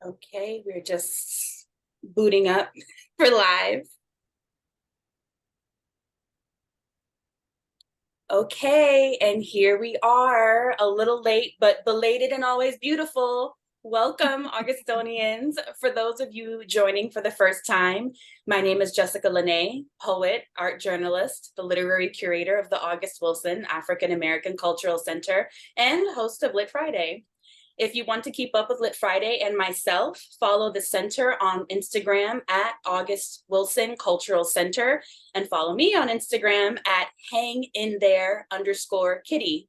Okay, we're just booting up for live. Okay, and here we are, a little late, but belated and always beautiful. Welcome, Augustonians. For those of you joining for the first time, my name is Jessica Lene, poet, art journalist, the literary curator of the August Wilson African American Cultural Center, and host of Lit Friday. If you want to keep up with Lit Friday and myself, follow the center on Instagram at August Wilson Cultural Center, and follow me on Instagram at hanginThere_kitty.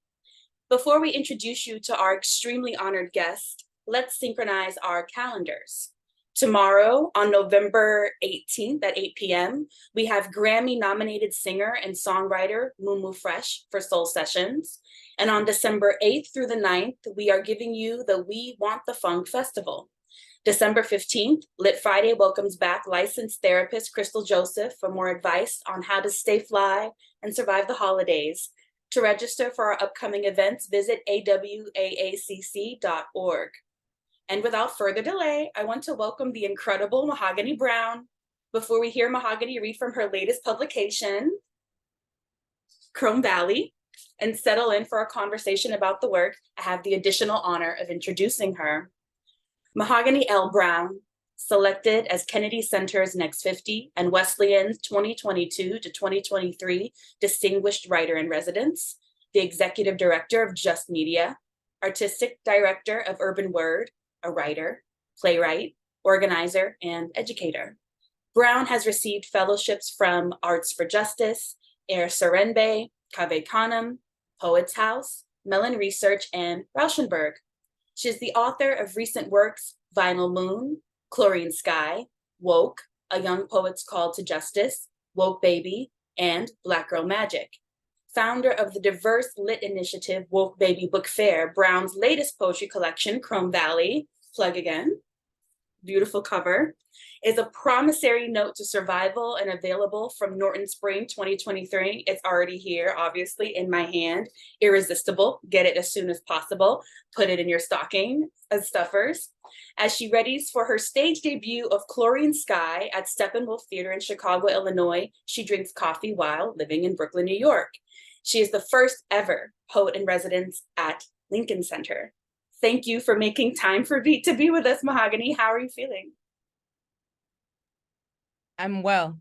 Before we introduce you to our extremely honored guest, let's synchronize our calendars. Tomorrow, on November 18th at 8 p.m., we have Grammy-nominated singer and songwriter Mumu Fresh for Soul Sessions. And on December 8th through the 9th, we are giving you the We Want the Funk Festival. December 15th, Lit Friday welcomes back licensed therapist Crystal Joseph for more advice on how to stay fly and survive the holidays. To register for our upcoming events, visit awAACC.org. And without further delay, I want to welcome the incredible Mahogany Browne. Before we hear Mahogany read from her latest publication, Chrome Valley, and settle in for a conversation about the work, I have the additional honor of introducing her. Mahogany L. Browne, selected as Kennedy Center's Next 50 and Wesleyan's 2022 to 2023 Distinguished Writer in Residence, the Executive Director of JustMedia, Artistic Director of Urban Word, a writer, playwright, organizer, and educator. Browne has received fellowships from Arts for Justice, Serenbe, Canem, Poets House, Mellon Research, and Rauschenberg. She is the author of recent works, Vinyl Moon, Chlorine Sky, Woke, A Young Poet's Call to Justice, Woke Baby, and Black Girl Magic. Founder of the diverse lit initiative Woke Baby Book Fair, Browne's latest poetry collection, Chrome Valley, plug again, beautiful cover, is a promissory note to survival and available from Norton Spring 2023. It's already here, obviously, in my hand. Irresistible. Get it as soon as possible. Put it in your stocking as stuffers. As she readies for her stage debut of Chlorine Sky at Steppenwolf Theater in Chicago, Illinois, she drinks coffee while living in Brooklyn, New York. She is the first ever poet in residence at Lincoln Center. Thank you for making time to be with us, Mahogany. How are you feeling? I'm well.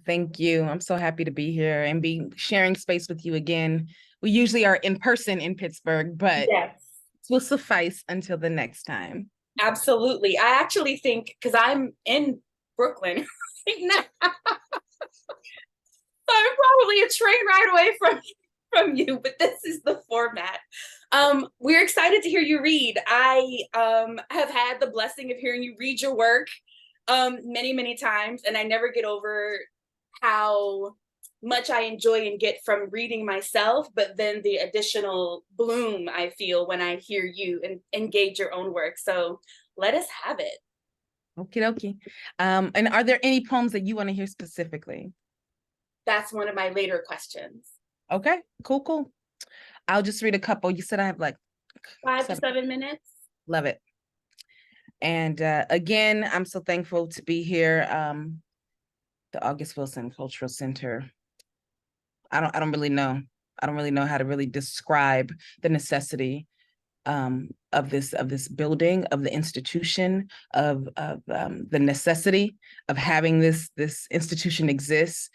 Thank you. I'm so happy to be here and be sharing space with you again. We usually are in person in Pittsburgh, but yes, will suffice until the next time. Absolutely. I actually think, because I'm in Brooklyn right now, so I'm probably a train ride away from you, but this is the format. We're excited to hear you read. I have had the blessing of hearing you read your work many times, and I never get over how much I enjoy and get from reading myself, but then the additional bloom I feel when I hear you and engage your own work. So let us have it. Okie dokie. And are there any poems that you want to hear specifically? That's one of my later questions. Okay, cool. I'll just read a couple. You said I have like 5 to 7 minutes. Love it. And again, I'm so thankful to be here. The August Wilson Cultural Center. I don't really know how to really describe the necessity of this building, of the institution, of the necessity of having this institution exist.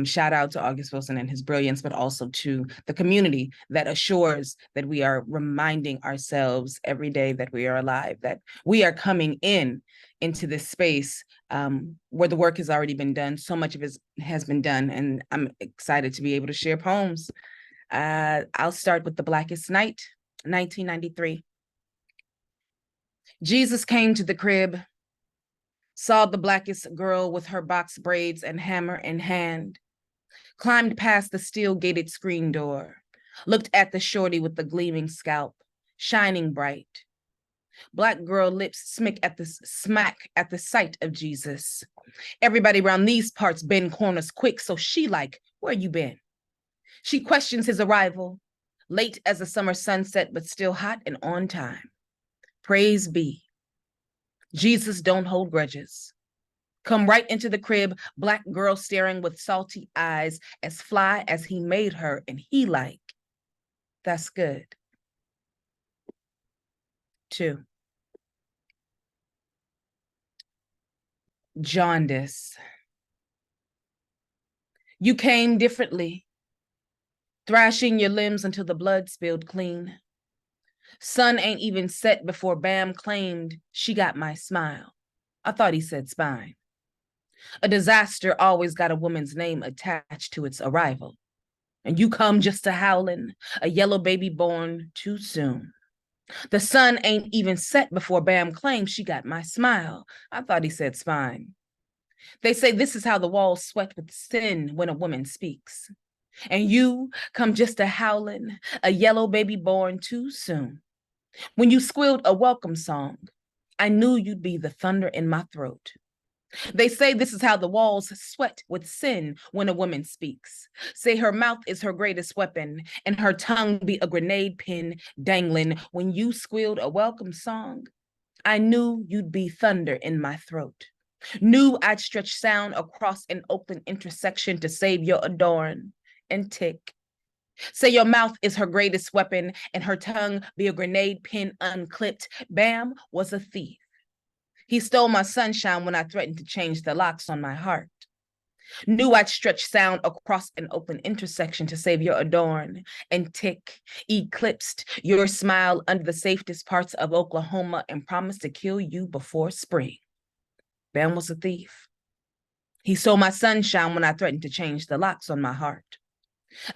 Shout out to August Wilson and his brilliance, but also to the community that assures that we are reminding ourselves every day that we are alive, that we are coming into this space where the work has already been done. So much of it has been done, and I'm excited to be able to share poems. I'll start with The Blackest Night, 1993. Jesus came to the crib, saw the blackest girl with her box braids and hammer in hand, climbed past the steel-gated screen door, looked at the shorty with the gleaming scalp, shining bright. Black girl lips smack at the sight of Jesus. Everybody around these parts bend corners quick, so she like, where you been? She questions his arrival, late as a summer sunset, but still hot and on time. Praise be. Jesus don't hold grudges. Come right into the crib, black girl staring with salty eyes, as fly as he made her, and he like, that's good. 2. Jaundice. You came differently, thrashing your limbs until the blood spilled clean. Sun ain't even set before Bam claimed she got my smile. I thought he said spine. A disaster always got a woman's name attached to its arrival. And you come just a howling, a yellow baby born too soon. The sun ain't even set before Bam claimed she got my smile. I thought he said spine. They say this is how the walls sweat with sin when a woman speaks. And you come just a howling, a yellow baby born too soon. When you squealed a welcome song, I knew you'd be the thunder in my throat. They say this is how the walls sweat with sin when a woman speaks. Say her mouth is her greatest weapon, and her tongue be a grenade pin dangling. When you squealed a welcome song, I knew you'd be thunder in my throat. Knew I'd stretch sound across an Oakland intersection to save your adorn and tick. Say your mouth is her greatest weapon, and her tongue be a grenade pin unclipped. Bam was a thief. He stole my sunshine when I threatened to change the locks on my heart. Knew I'd stretch sound across an open intersection to save your adorn and tick, eclipsed your smile under the safest parts of Oklahoma and promised to kill you before spring. Bam was a thief. He stole my sunshine when I threatened to change the locks on my heart.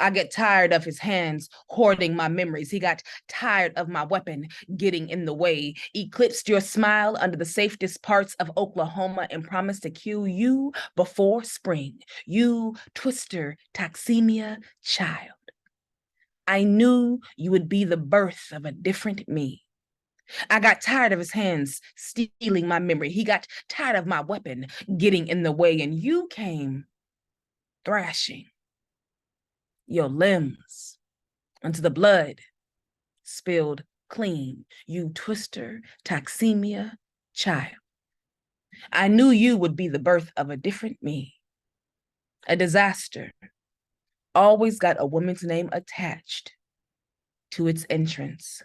I get tired of his hands hoarding my memories. He got tired of my weapon getting in the way, eclipsed your smile under the safest parts of Oklahoma and promised to kill you before spring. You twister, toxemia child. I knew you would be the birth of a different me. I got tired of his hands stealing my memory. He got tired of my weapon getting in the way, and you came thrashing your limbs until the blood spilled clean. You twister, toxemia child. I knew you would be the birth of a different me. A disaster always got a woman's name attached to its entrance.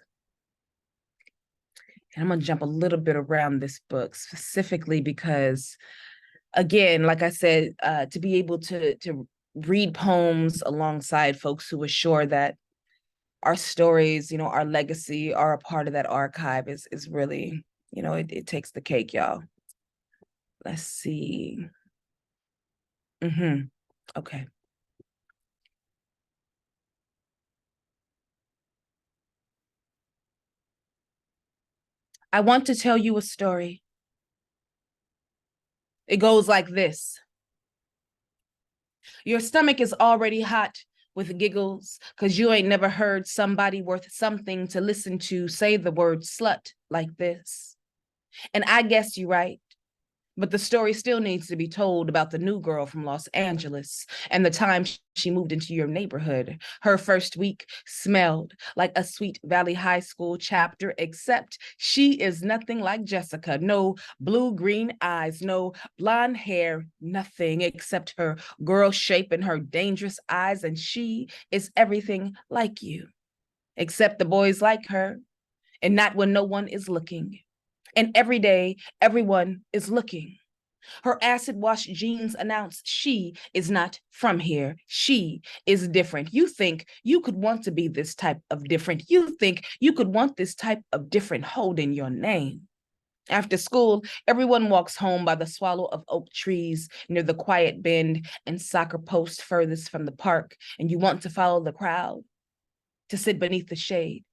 And I'm gonna jump a little bit around this book specifically because, again, like I said, to be able to read poems alongside folks who assure that our stories, our legacy are a part of that archive is really, it takes the cake, y'all. Let's see. Okay. I want to tell you a story. It goes like this. Your stomach is already hot with giggles because you ain't never heard somebody worth something to listen to say the word slut like this. And I guess you're right. But the story still needs to be told about the new girl from Los Angeles and the time she moved into your neighborhood. Her first week smelled like a Sweet Valley High School chapter, except she is nothing like Jessica. No blue-green eyes, no blonde hair, nothing except her girl shape and her dangerous eyes. And she is everything like you, except the boys like her, and not when no one is looking. And every day, everyone is looking. Her acid-wash jeans announce she is not from here. She is different. You think you could want to be this type of different. You think you could want this type of different holding your name. After school, everyone walks home by the swallow of oak trees near the quiet bend and soccer post furthest from the park, and you want to follow the crowd, to sit beneath the shade.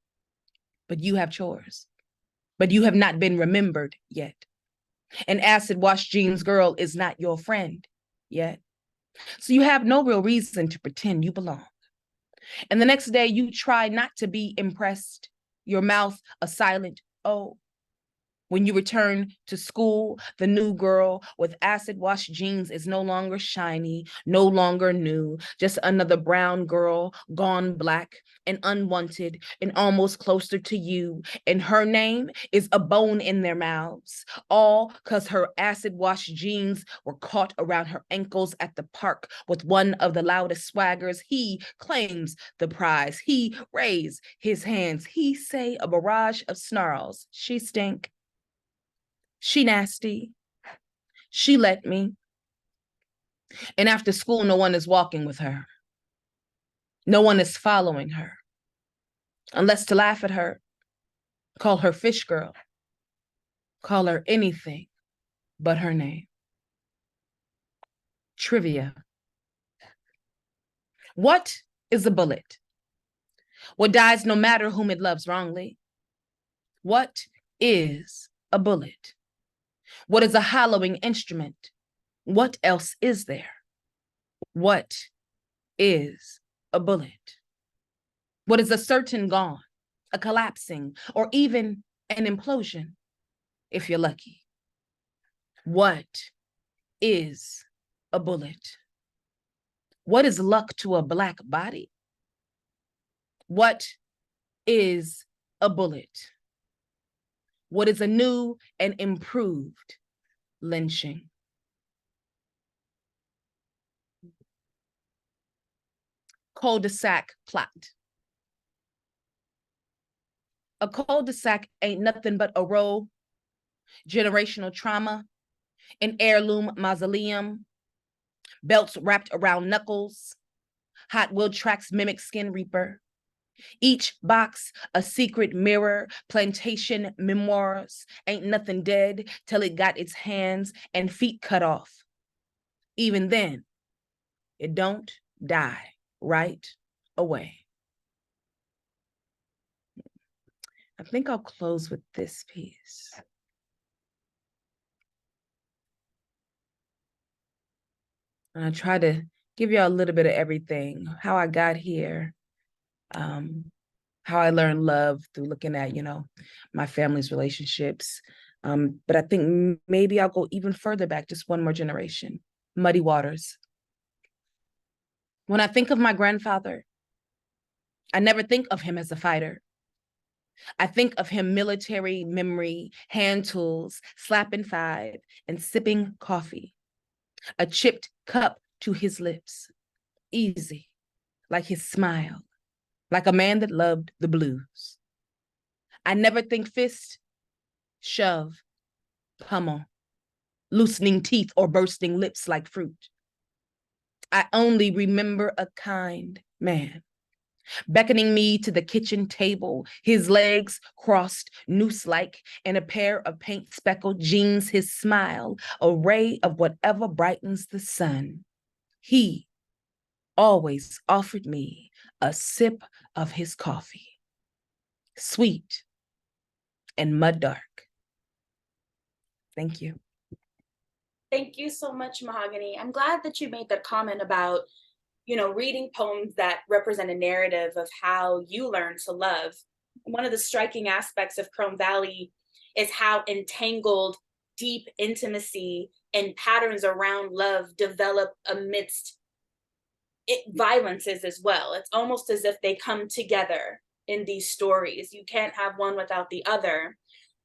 But you have chores. But you have not been remembered yet. An acid-wash jeans girl is not your friend yet. So you have no real reason to pretend you belong. And the next day you try not to be impressed, your mouth a silent oh. When you return to school, the new girl with acid-wash jeans is no longer shiny, no longer new, just another brown girl, gone black and unwanted and almost closer to you. And her name is a bone in their mouths, all because her acid-wash jeans were caught around her ankles at the park with one of the loudest swaggers. He claims the prize. He raise his hands. He say a barrage of snarls. She stink. She nasty. She let me. And after school, no one is walking with her. No one is following her. Unless to laugh at her, call her fish girl, call her anything but her name. Trivia. What is a bullet? What dies no matter whom it loves wrongly? What is a bullet? What is a hollowing instrument? What else is there? What is a bullet? What is a certain gone, a collapsing, or even an implosion, if you're lucky? What is a bullet? What is luck to a Black body? What is a bullet? What is a new and improved lynching? Cul-de-sac plot. A cul-de-sac ain't nothing but a row, generational trauma, an heirloom mausoleum, belts wrapped around knuckles, Hot Wheel tracks mimic Skin Reaper. Each box a secret mirror, plantation memoirs, ain't nothing dead till it got its hands and feet cut off. Even then, it don't die right away. I think I'll close with this piece. And I try to give y'all a little bit of everything, how I got here, how I learned love through looking at, my family's relationships. But I think maybe I'll go even further back, just one more generation. Muddy Waters. When I think of my grandfather, I never think of him as a fighter. I think of him military memory, hand tools, slapping five, and sipping coffee. A chipped cup to his lips, easy, like his smile, like a man that loved the blues. I never think fist, shove, pummel, loosening teeth or bursting lips like fruit. I only remember a kind man, beckoning me to the kitchen table, his legs crossed noose-like in a pair of paint-speckled jeans, his smile, a ray of whatever brightens the sun. He always offered me a sip of his coffee, sweet and mud dark. Thank you. Thank you so much, Mahogany. I'm glad that you made that comment about, reading poems that represent a narrative of how you learn to love. One of the striking aspects of Chrome Valley is how entangled deep intimacy and patterns around love develop amidst violences as well. It's almost as if they come together in these stories. You can't have one without the other,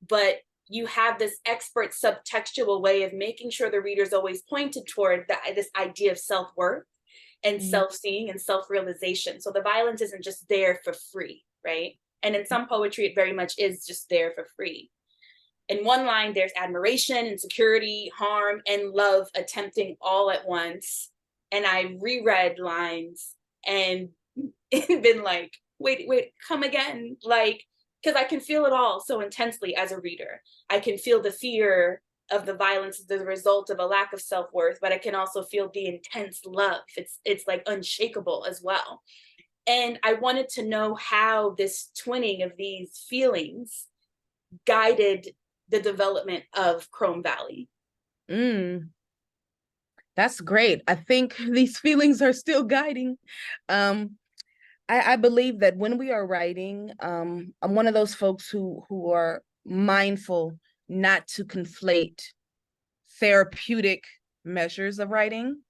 but you have this expert subtextual way of making sure the reader's always pointed toward this idea of self-worth and self-seeing and self-realization. So the violence isn't just there for free, right? And in some poetry, it very much is just there for free. In one line, there's admiration, insecurity, harm, and love attempting all at once. And I reread lines and been like, wait, come again. Because I can feel it all so intensely as a reader. I can feel the fear of the violence as the result of a lack of self-worth, but I can also feel the intense love. It's like unshakable as well. And I wanted to know how this twinning of these feelings guided the development of Chrome Valley. That's great. I think these feelings are still guiding. I believe that when we are writing, I'm one of those folks who are mindful not to conflate therapeutic measures of writing,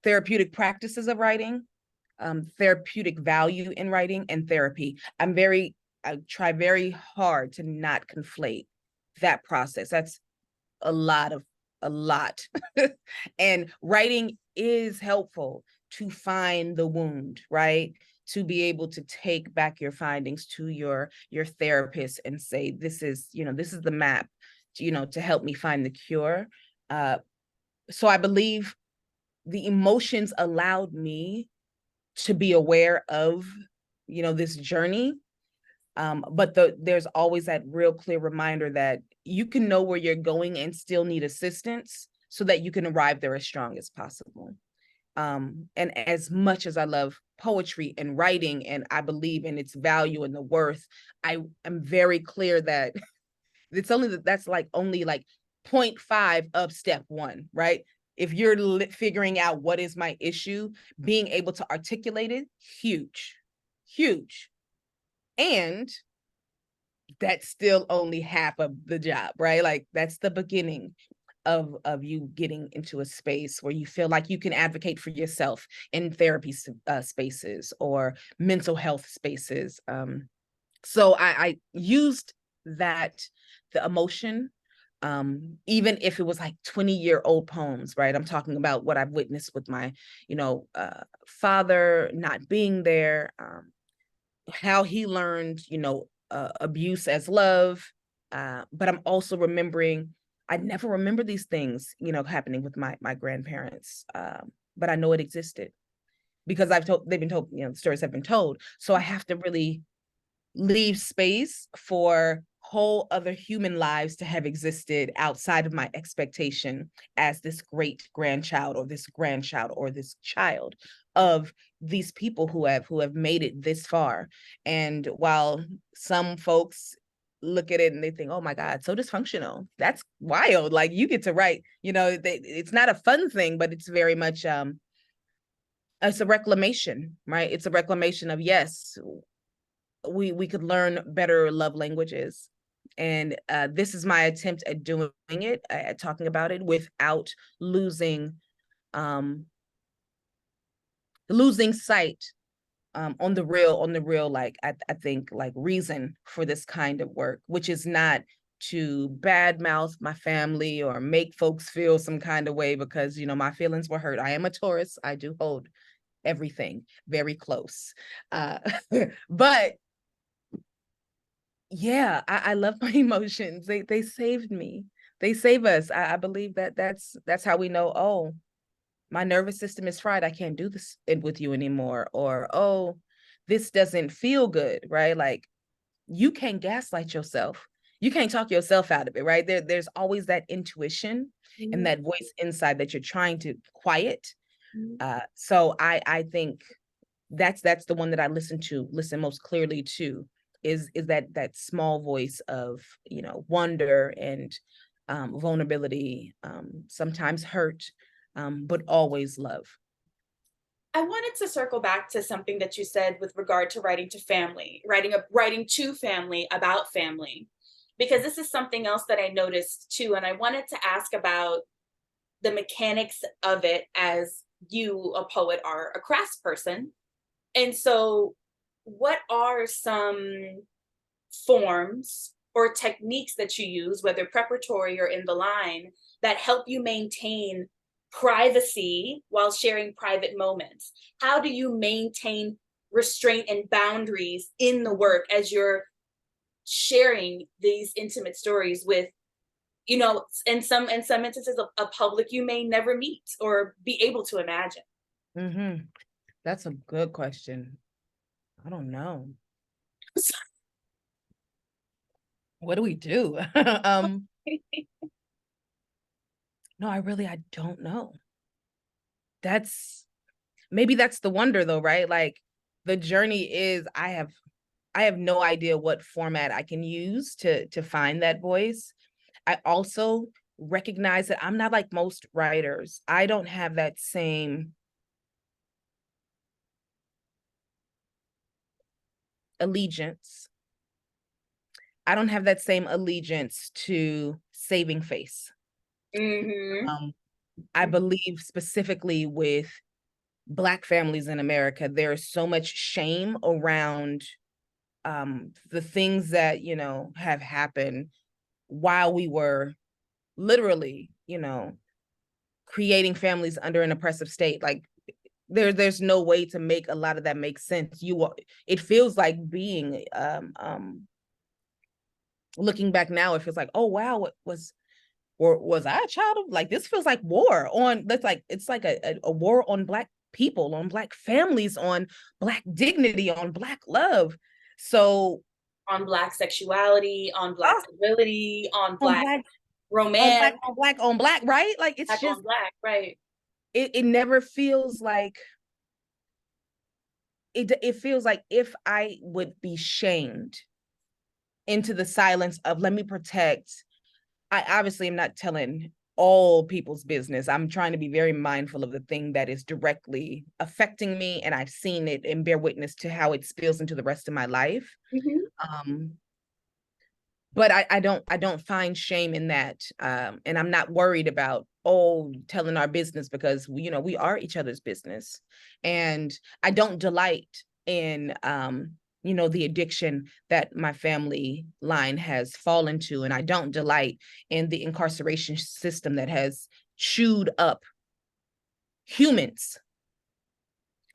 therapeutic practices of writing, therapeutic value in writing, and therapy. I try very hard to not conflate that process. That's a lot. And writing is helpful to find the wound, right? To be able to take back your findings to your therapist and say, this is the map, to help me find the cure. So I believe the emotions allowed me to be aware of, this journey. But there's always that real clear reminder that you can know where you're going and still need assistance so that you can arrive there as strong as possible. And as much as I love poetry and writing, and I believe in its value and the worth, I am very clear that that's like only like 0.5 of step one, right? If you're figuring out what is my issue, being able to articulate it, huge. And that's still only half of the job, right? Like that's the beginning of you getting into a space where you feel like you can advocate for yourself in therapy spaces or mental health spaces. So I used that, the emotion, even if it was like 20-year-old poems, right? I'm talking about what I've witnessed with my, father not being there, how he learned, abuse as love. But I'm also remembering, I never remember these things, happening with my grandparents. But I know it existed because they've been told, the stories have been told. So I have to really leave space for whole other human lives to have existed outside of my expectation as this great grandchild or this child of these people who have made it this far. And while some folks look at it and they think, oh my God, so dysfunctional, that's wild, like you get to write, it's not a fun thing, but it's very much it's a reclamation, right? It's a reclamation of, yes, we could learn better love languages. And this is my attempt at doing it, at talking about it without losing sight on the real, like I think, like reason for this kind of work, which is not to badmouth my family or make folks feel some kind of way, because my feelings were hurt. I am a Taurus. I do hold everything very close. But yeah, I love my emotions. They saved me. They save us. I believe that's how we know, oh, my nervous system is fried. I can't do this with you anymore. Or, oh, this doesn't feel good, right? Like you can't gaslight yourself. You can't talk yourself out of it, right? There's always that intuition and that voice inside that you're trying to quiet. So I think that's the one that I listen most clearly to, is that small voice of, wonder and vulnerability, sometimes hurt, but always love. I wanted to circle back to something that you said with regard to writing to family, writing to family about family, because this is something else that I noticed too. And I wanted to ask about the mechanics of it, as you, a poet, are a crafts person. And so what are some forms or techniques that you use, whether preparatory or in the line, that help you maintain privacy while sharing private moments? How do you maintain restraint and boundaries in the work as you're sharing these intimate stories with, in some instances, a public you may never meet or be able to imagine? Mm-hmm. That's a good question. I don't know. What do we do? No, I don't know. Maybe that's the wonder though, right? Like the journey is, I have no idea what format I can use to find that voice. I also recognize that I'm not like most writers. I don't have that same allegiance I don't have that same allegiance to saving face. Mm-hmm. I believe specifically with Black families in America, there is so much shame around the things that, you know, have happened while we were literally, you know, creating families under an oppressive state. Like there's no way to make a lot of that make sense. It feels like being looking back now, it feels like, oh wow, what was, or was I a child of, like, this feels like war on, that's like, it's like a war on Black people, on Black families, on Black dignity, on Black love. So On Black sexuality, on Black civility, on on Black Black, on Black, romance, on Black, on Black, right? Like it's Black just, on Black, right? it never feels like, it feels like if I would be shamed into the silence of, let me protect, I obviously am not telling all people's business. I'm trying to be very mindful of the thing that is directly affecting me, and I've seen it and bear witness to how it spills into the rest of my life. Mm-hmm. Um, but I don't find shame in that, and I'm not worried about, oh, telling our business, because we, you know, we are each other's business, and I don't delight in you know, the addiction that my family line has fallen to, and I don't delight in the incarceration system that has chewed up humans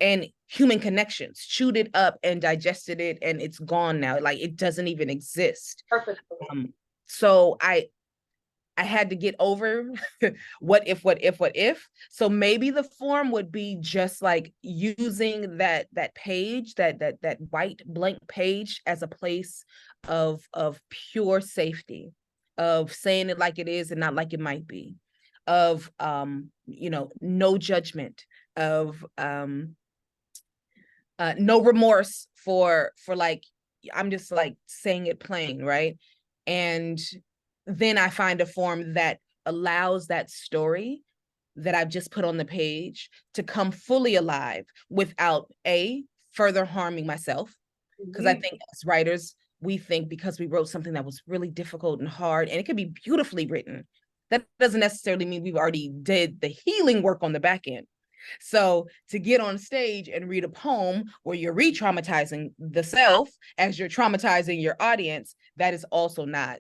and human connections, chewed it up and digested it, and it's gone now. Like it doesn't even exist. Purposefully. So I had to get over what if. So maybe the form would be just like using that page, that white blank page, as a place of pure safety, of saying it like it is and not like it might be, of you know, no judgment, of no remorse for like, I'm just like saying it plain, right? And then I find a form that allows that story that I've just put on the page to come fully alive without further harming myself. Because I Mm-hmm. think as writers, we think because we wrote something that was really difficult and hard, and it could be beautifully written, that doesn't necessarily mean we've already did the healing work on the back end. So to get on stage and read a poem where you're re-traumatizing the self as you're traumatizing your audience, that is also not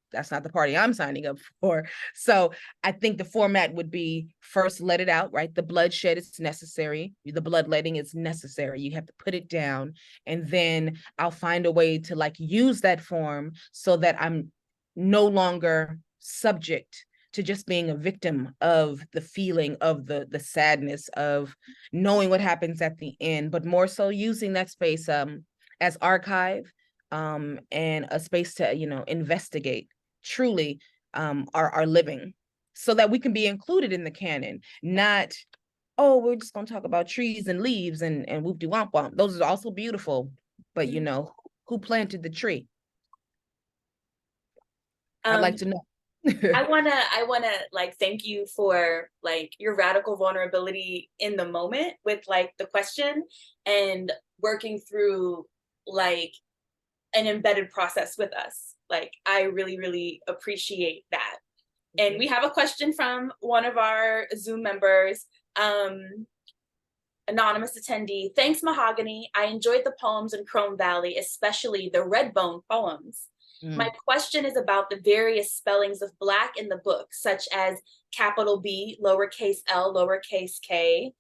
that's not the party I'm signing up for. So I think the format would be, first, let it out, right? The bloodshed is necessary. The bloodletting is necessary. You have to put it down. And then I'll find a way to like use that form so that I'm no longer subject to just being a victim of the feeling of the sadness of knowing what happens at the end, but more so using that space as archive, and a space to, you know, investigate truly our living, so that we can be included in the canon, not, oh, we're just going to talk about trees and leaves and whoop de womp womp. Those are also beautiful, but you know, who planted the tree? I'd like Um, to know. I wanna like thank you for like your radical vulnerability in the moment with like the question and working through like an embedded process with us. Like I really, really appreciate that. And we have a question from one of our Zoom members, anonymous attendee. Thanks, Mahogany. I enjoyed the poems in Chrome Valley, especially the Redbone poems. My question is about the various spellings of Black in the book, such as capital B, lowercase l, lowercase k,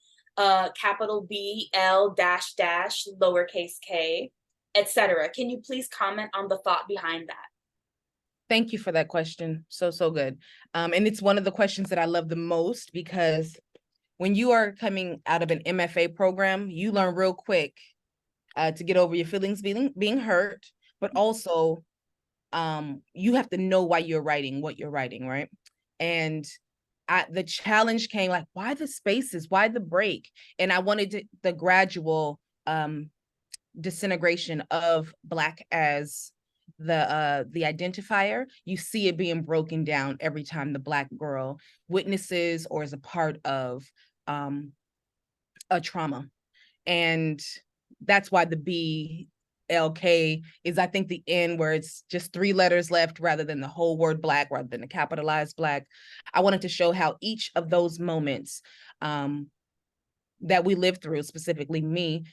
capital B, L, dash, dash, lowercase k, etc. Can you please comment on the thought behind that? Thank you for that question. So good. And it's one of the questions that I love the most, because when you are coming out of an MFA program, you learn real quick to get over your feelings being hurt, but also you have to know why you're writing what you're writing, right? And the challenge came like, why the spaces, why the break? And I wanted the gradual disintegration of Black as the identifier. You see it being broken down every time the Black girl witnesses or is a part of a trauma. And that's why the B LK is, I think, the N where it's just 3 letters left rather than the whole word black, rather than the capitalized black. I wanted to show how each of those moments that we live through, specifically me,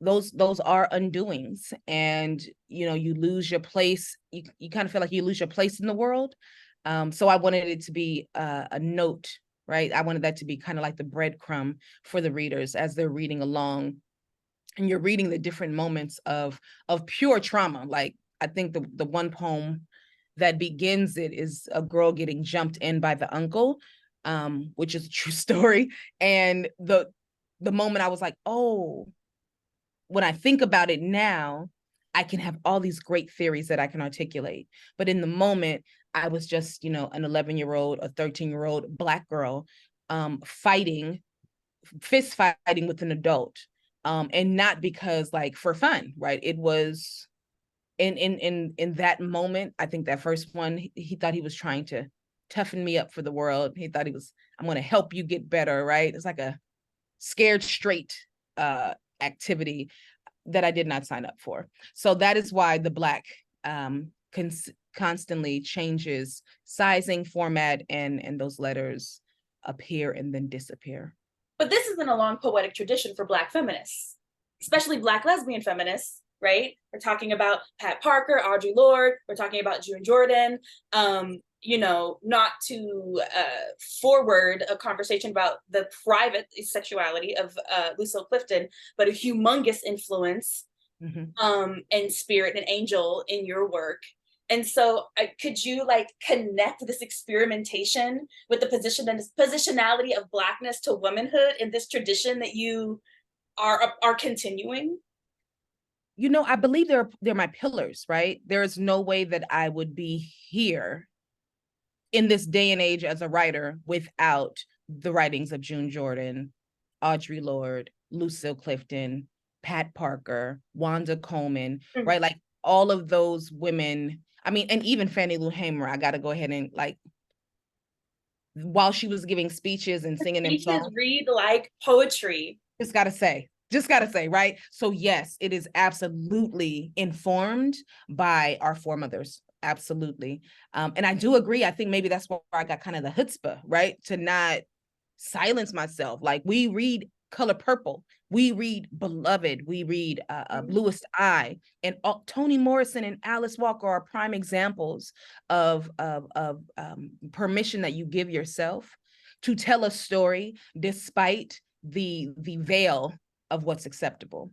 those are undoings, and you lose your place. You kind of feel like you lose your place in the world. So I wanted it to be a note, right? I wanted that to be kind of like the breadcrumb for the readers as they're reading along, and you're reading the different moments of pure trauma. Like, I think the one poem that begins it is a girl getting jumped in by the uncle, which is a true story. And the moment I was like, oh, when I think about it now, I can have all these great theories that I can articulate. But in the moment, I was just, an 11-year-old, a 13-year-old Black girl, fist fighting with an adult. And not because, like, for fun, right? It was in that moment. I think that first one, he thought he was trying to toughen me up for the world. He thought I'm going to help you get better, right? It's like a scared straight activity that I did not sign up for. So that is why the Black constantly changes sizing, format, and those letters appear and then disappear. But this isn't a long poetic tradition for Black feminists, especially Black lesbian feminists, right? We're talking about Pat Parker, Audre Lorde, we're talking about June Jordan, not to forward a conversation about the private sexuality of Lucille Clifton, but a humongous influence and spirit and angel in your work. And so could you connect this experimentation with the positionality of Blackness to womanhood in this tradition that you are continuing? I believe they're my pillars, right? There is no way that I would be here in this day and age as a writer without the writings of June Jordan, Audre Lorde, Lucille Clifton, Pat Parker, Wanda Coleman, right? Like, all of those women. I mean, and even Fannie Lou Hamer, I got to go ahead and, like, while she was giving speeches and singing them songs, read like poetry. Just gotta say, right? So yes, it is absolutely informed by our foremothers. Absolutely. And I do agree. I think maybe that's where I got kind of the chutzpah, right? To not silence myself. Like, we read Color Purple, we read Beloved, we read Bluest Eye, and Toni Morrison and Alice Walker are prime examples of permission that you give yourself to tell a story despite the veil of what's acceptable.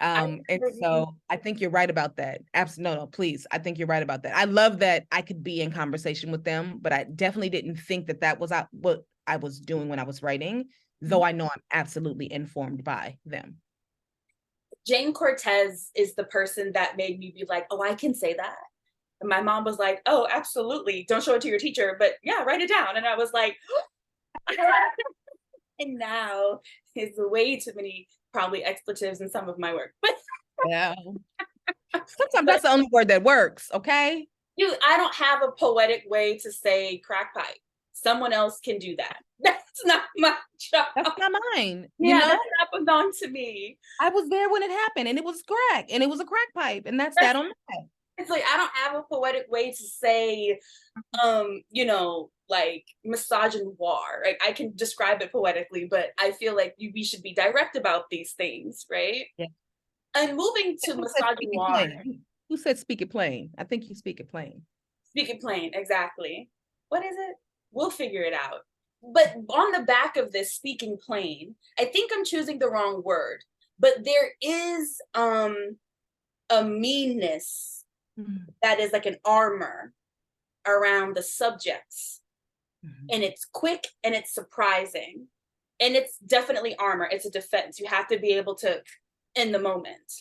And so I think you're right about that. Absolutely. No, please. I think you're right about that. I love that I could be in conversation with them, but I definitely didn't think that was what I was doing when I was writing, though I know I'm absolutely informed by them. Jane Cortez is the person that made me be like, oh, I can say that. And my mom was like, oh, absolutely. Don't show it to your teacher, but yeah, write it down. And I was like, and now there's way too many probably expletives in some of my work. But yeah, sometimes that's the only word that works. Okay. I don't have a poetic way to say crack pipe. Someone else can do that. That's not my job. That's not mine. That happened on to me. I was there when it happened, and it was crack, and it was a crack pipe, and that's that on that. It's like, I don't have a poetic way to say, like misogynoir. Like, I can describe it poetically, but I feel like we should be direct about these things, right? Yeah. And moving to misogynoir. Who said speak it plain? I think you speak it plain. Speak it plain, exactly. What is it? We'll figure it out. But on the back of this speaking plain, I think I'm choosing the wrong word, but there is a meanness that is like an armor around the subjects. And it's quick and it's surprising. And it's definitely armor. It's a defense. You have to be able to, in the moment,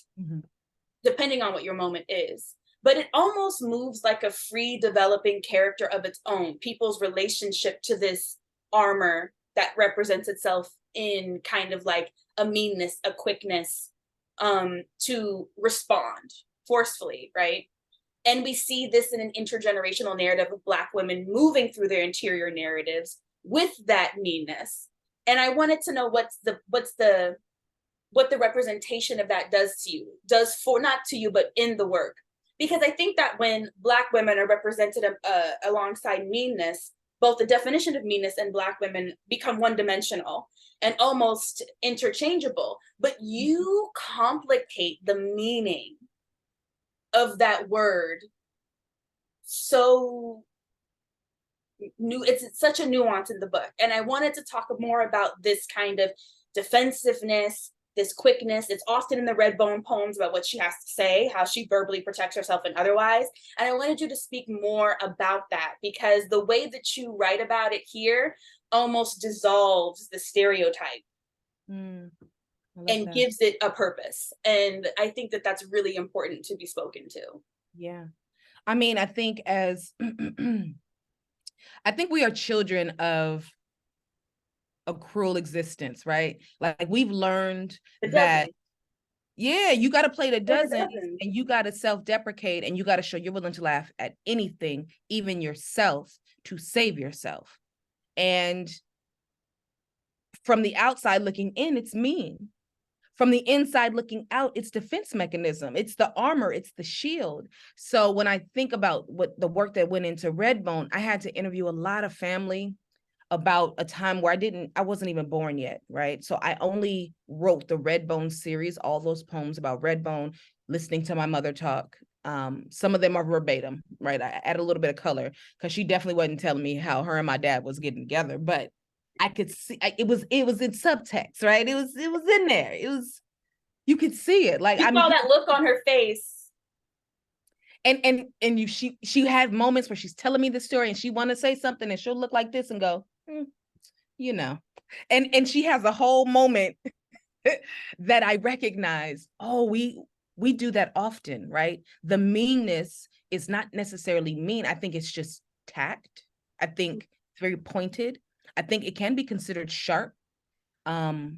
depending on what your moment is. But it almost moves like a free developing character of its own. People's relationship to this armor that represents itself in kind of like a meanness, a quickness, to respond forcefully, right? And we see this in an intergenerational narrative of Black women moving through their interior narratives with that meanness. And I wanted to know what's the what the representation of that does to you, does for, not to you, but in the work. Because I think that when Black women are represented alongside meanness, both the definition of meanness and Black women become one-dimensional and almost interchangeable. But you complicate the meaning of that word so new. It's such a nuance in the book. And I wanted to talk more about this kind of defensiveness, this quickness. It's often in the Redbone poems about what she has to say, how she verbally protects herself and otherwise. And I wanted you to speak more about that, because the way that you write about it here almost dissolves the stereotype and that. gives it a purpose. And I think that that's really important to be spoken to. Yeah. I mean, I think as I think we are children of a cruel existence, right? Like we've learned that, yeah, you got to play the dozens and you got to self-deprecate and you got to show you're willing to laugh at anything, even yourself, to save yourself. And from the outside looking in, it's mean. From the inside looking out, it's defense mechanism. It's the armor, it's the shield. So when I think about what the work that went into Redbone, I had to interview a lot of family about a time where I wasn't even born yet, right? So I only wrote the Redbone series, all those poems about Redbone, listening to my mother talk. Some of them are verbatim, right? I add a little bit of color because she definitely wasn't telling me how her and my dad was getting together, but I could see it was in subtext, right? It was in there. You could see it. Like you saw that look on her face. And she had moments where she's telling me the story and she want to say something and she'll look like this and go, you know. And she has a whole moment that I recognize, oh, we do that often, right? The meanness is not necessarily mean. I think it's just tact. I think it's very pointed. I think it can be considered sharp. But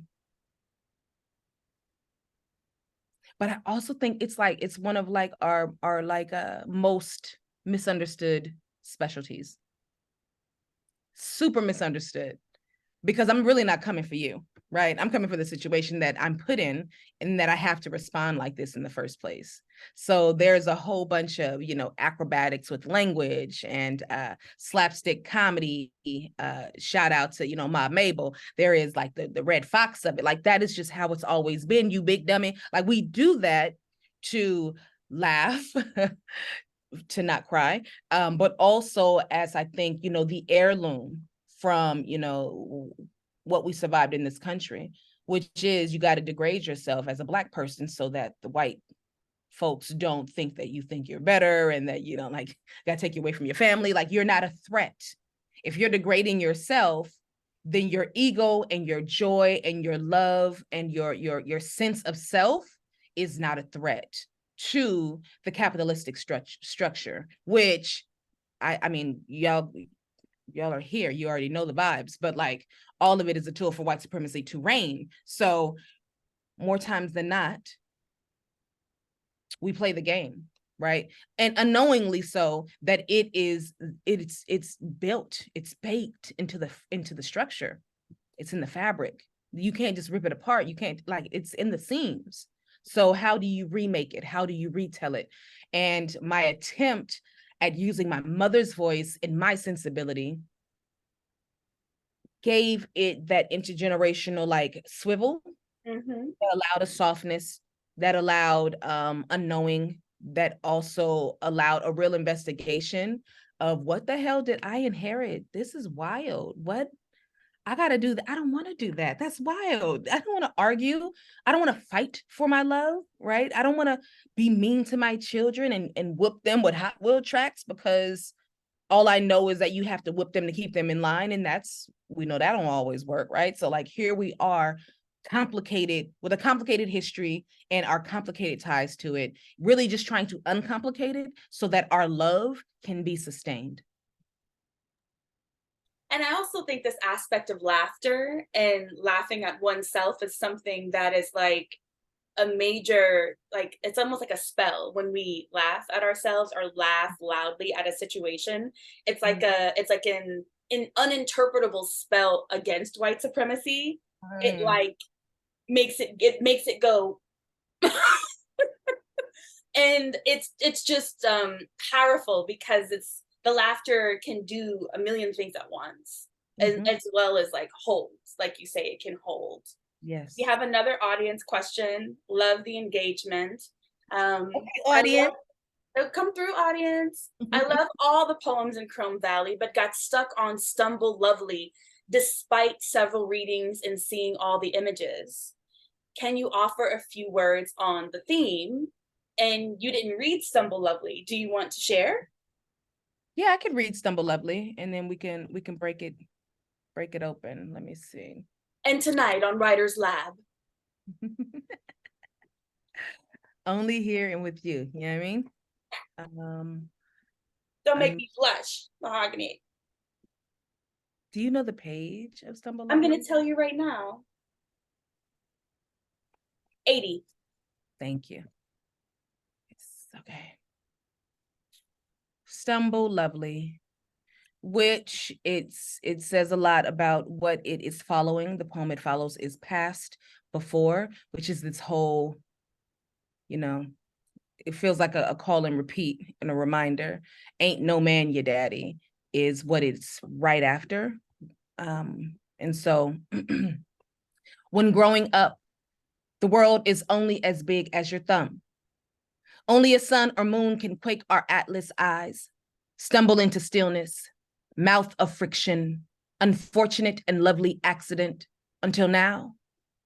I also think it's one of like our most misunderstood specialties. Super misunderstood, because I'm really not coming for you, right? I'm coming for the situation that I'm put in and that I have to respond like this in the first place. So there's a whole bunch of, acrobatics with language and slapstick comedy. Shout out to, Ma Mabel. There is like the red fox of it. Like that is just how it's always been, you big dummy. Like we do that to laugh, to not cry, but also as I think, the heirloom from, what we survived in this country, which is you got to degrade yourself as a Black person so that the white folks don't think that you think you're better and that you don't got to take you away from your family. Like you're not a threat. If you're degrading yourself, then your ego and your joy and your love and your sense of self is not a threat to the capitalistic structure, which I mean, y'all are here, you already know the vibes, but like all of it is a tool for white supremacy to reign. So more times than not, we play the game, right? And unknowingly so, that it's built, it's baked into the structure. It's in the fabric. You can't just rip it apart. You can't, it's in the seams. So how do you remake it? How do you retell it? And my attempt at using my mother's voice and my sensibility gave it that intergenerational swivel, that allowed a softness, that allowed a knowing, that also allowed a real investigation of what the hell did I inherit? This is wild. What? I got to do that. I don't want to do that. That's wild. I don't want to argue. I don't want to fight for my love, right? I don't want to be mean to my children and whip them with Hot Wheel tracks, because all I know is that you have to whip them to keep them in line. And we know that don't always work, right? So here we are, complicated, with a complicated history and our complicated ties to it, really just trying to uncomplicate it so that our love can be sustained. And I also think this aspect of laughter and laughing at oneself is something that is a major, it's almost like a spell when we laugh at ourselves or laugh loudly at a situation. It's like an uninterpretable spell against white supremacy. It makes it go. And it's just powerful because it's the laughter can do a million things at once, as well as like holds, like you say, it can hold. Yes. We have another audience question. Love the engagement. Okay, audience. Come through, audience. I love all the poems in Chrome Valley, but got stuck on Stumble Lovely despite several readings and seeing all the images. Can you offer a few words on the theme? And you didn't read Stumble Lovely. Do you want to share? Yeah, I could read Stumble Lovely, and then we can break it open. Let me see. And tonight on Writer's Lab. Only here and with you. You know what I mean? Don't make me blush, Mahogany. Do you know the page of Stumble I'm Lovely? going to tell you right now. 80. Thank you. Yes, okay. Stumble Lovely, which it says a lot about what it is following. The poem it follows is Past Before, which is this whole, it feels like a call and repeat and a reminder. Ain't no man your daddy is what it's right after. And so when growing up, the world is only as big as your thumb. Only a sun or moon can quake our atlas eyes, stumble into stillness, mouth of friction, unfortunate and lovely accident, until now,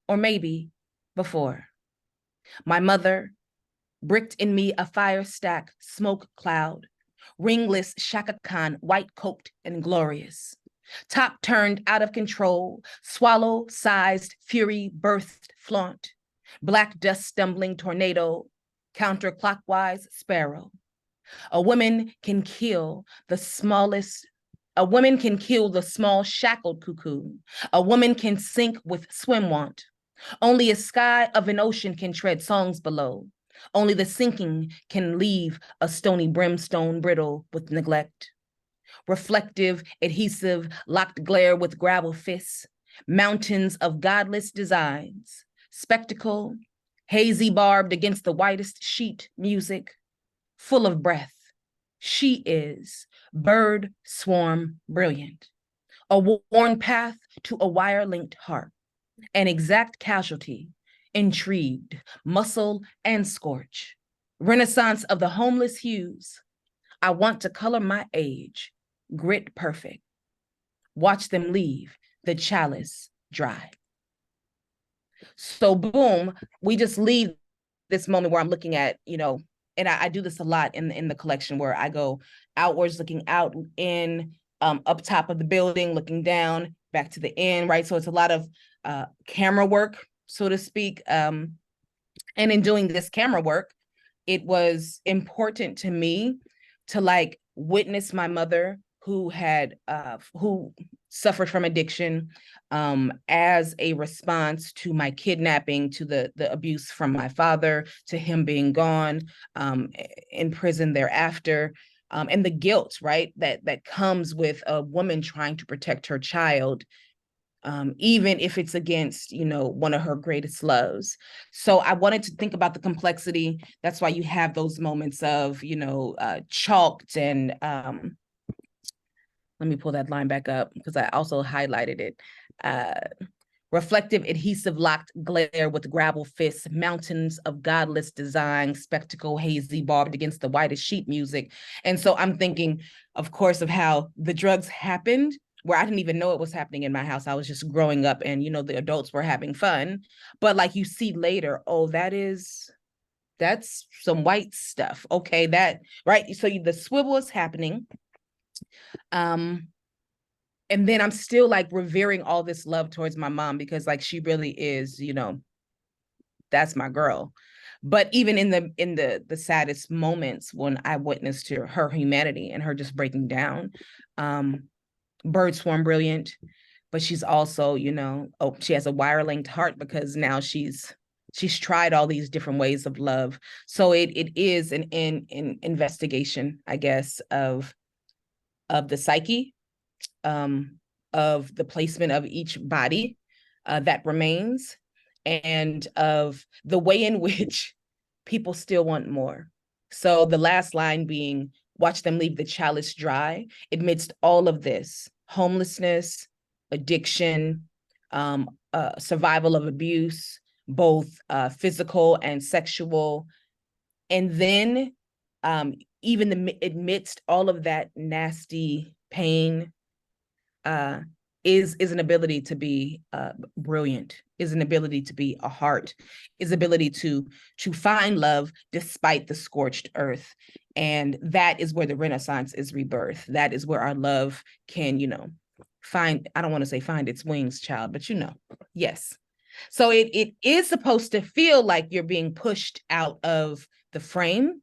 or maybe before. My mother bricked in me a fire stack smoke cloud, ringless Shaka Khan, white-coped and glorious. Top turned out of control, swallow-sized fury birthed flaunt, black dust stumbling tornado, counterclockwise sparrow. A woman can kill the small shackled cuckoo. A woman can sink with swim want. Only a sky of an ocean can tread songs below. Only the sinking can leave a stony brimstone brittle with neglect. Reflective, adhesive, locked glare with gravel fists, mountains of godless designs, spectacle, hazy barbed against the whitest sheet music, full of breath. She is bird swarm brilliant, a worn path to a wire-linked heart, an exact casualty, intrigued, muscle and scorch, renaissance of the homeless hues. I want to color my age, grit perfect. Watch them leave the chalice dry. So boom, we just leave this moment where I'm looking at, and I do this a lot in the collection where I go outwards, looking out in, up top of the building, looking down, back to the end, right? So it's a lot of camera work, so to speak. And in doing this camera work, it was important to me to like witness my mother who suffered from addiction as a response to my kidnapping, to the abuse from my father, to him being gone, in prison thereafter, and the guilt, right, that comes with a woman trying to protect her child, even if it's against, one of her greatest loves. So I wanted to think about the complexity. That's why you have those moments of, chalked and, let me pull that line back up because I also highlighted it. Reflective, adhesive, locked glare with gravel fists, mountains of godless design, spectacle, hazy, barbed against the whitest sheet music. And so I'm thinking, of course, of how the drugs happened, where I didn't even know it was happening in my house. I was just growing up and, the adults were having fun. But like you see later, oh, that's some white stuff. Okay, right? So the swivel is happening. And then I'm still like revering all this love towards my mom because like she really is, that's my girl. But even in the saddest moments when I witnessed her humanity and her just breaking down, bird swarm brilliant, but she's also, she has a wire-linked heart because now she's tried all these different ways of love. So it is an investigation, I guess, of the psyche, of the placement of each body that remains, and of the way in which people still want more. So the last line being, watch them leave the chalice dry. Amidst all of this, homelessness, addiction, survival of abuse, both physical and sexual. And then even amidst all of that nasty pain, is an ability to be brilliant, is an ability to be a heart, is ability to find love despite the scorched earth. And that is where the Renaissance is rebirth. That is where our love can, find, I don't want to say find its wings, child, but yes. So it is supposed to feel like you're being pushed out of the frame,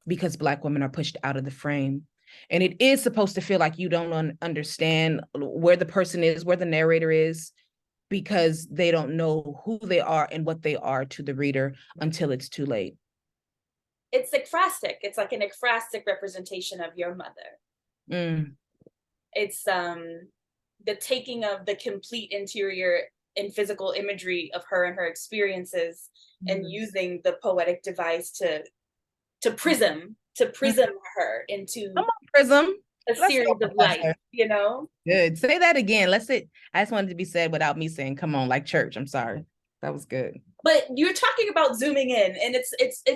because Black women are pushed out of the frame. And it is supposed to feel like you don't understand where the person is, where the narrator is, because they don't know who they are and what they are to the reader until it's too late. It's ekphrastic. It's like an ekphrastic representation of your mother. It's the taking of the complete interior and physical imagery of her and her experiences, and using the poetic device to prism her into prism a series of light, Good. Say that again. I just wanted to be said without me saying, come on, like church. I'm sorry. That was good. But you're talking about zooming in, and it's